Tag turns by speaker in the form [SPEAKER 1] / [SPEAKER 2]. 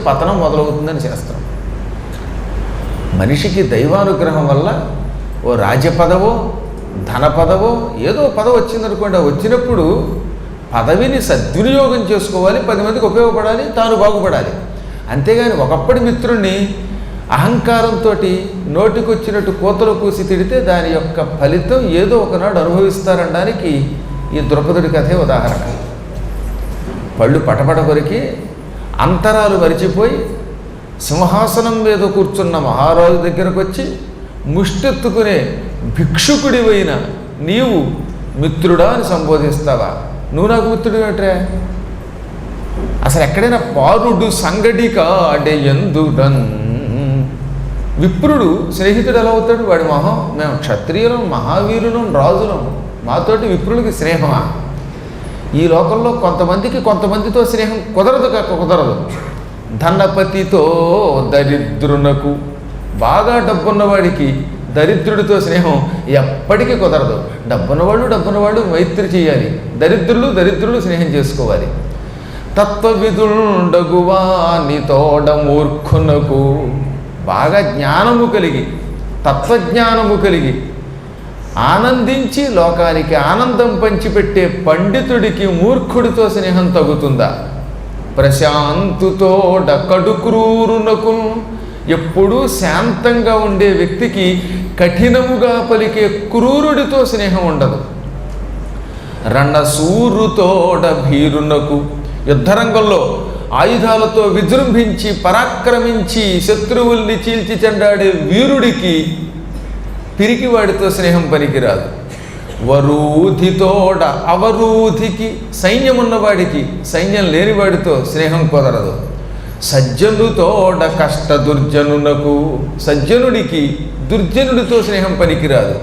[SPEAKER 1] పతనం మొదలవుతుందని శాస్త్రం. మనిషికి దైవానుగ్రహం వల్ల ఓ రాజ్యపదవో ధన పదవో ఏదో పదవి వచ్చిందనుకోండి, వచ్చినప్పుడు పదవిని సద్వినియోగం చేసుకోవాలి, 10 మందికి ఉపయోగపడాలి, తాను బాగుపడాలి. అంతేగాని ఒకప్పటి మిత్రుణ్ణి అహంకారంతో నోటికొచ్చినట్టు కూతలు కూసి తిడితే దాని యొక్క ఫలితం ఏదో ఒకనాడు అనుభవిస్తారనడానికి ఈ ద్రౌపదుడి కథే ఉదాహరణ. పళ్ళు పటపట కొరికి అంతరాలు మరిచిపోయి సింహాసనం మీద కూర్చున్న మహారాజు దగ్గరకు వచ్చి ముష్టెత్తుకునే భిక్షుకుడివైన నీవు మిత్రుడా అని సంబోధిస్తావా? నువ్వు నాకు మిత్రుడు ఏమిట్రా? అసలు ఎక్కడైనా పారుడు సంగడిక అంటే ఎందుడన్ విప్రుడు స్నేహితుడు ఎలా అవుతాడు? వాడి మొహం, మేము క్షత్రియులం, మహావీరులం, రాజులం, మాతోటి విప్రుడికి స్నేహమా? ఈ లోకంలో కొంతమందితో స్నేహం కుదరదు. ధనపతితో దరిద్రునకు, బాగా డబ్బున్నవాడికి దరిద్రుడితో స్నేహం ఎప్పటికీ కుదరదు. డబ్బున్నవాళ్ళు మైత్రి చేయాలి, దరిద్రులు స్నేహం చేసుకోవాలి. తత్వవిదుండగువాని తోడ మూర్ఖునకు, బాగా జ్ఞానము కలిగి తత్వజ్ఞానము కలిగి ఆనందించి లోకానికి ఆనందం పంచిపెట్టే పండితుడికి మూర్ఖుడితో స్నేహం తగుతుందా? ప్రశాంతుతోడ కడుక్రూరునకు, ఎప్పుడూ శాంతంగా ఉండే వ్యక్తికి కఠినముగా పలికే క్రూరుడితో స్నేహం ఉండదు. రణసూరుతోడ భీరునకు, యుద్ధరంగంలో ఆయుధాలతో విజృంభించి పరాక్రమించి శత్రువుల్ని చీల్చి చెండాడే వీరుడికి పిరికివాడితో స్నేహం పనికిరాదు. వరూధితోడ అవరూధికి, సైన్యం ఉన్నవాడికి సైన్యం లేనివాడితో స్నేహం కుదరదు. సజ్జనుతోడ కష్ట దుర్జనునకు, సజ్జనుడికి దుర్జనుడితో స్నేహం పనికిరాదు.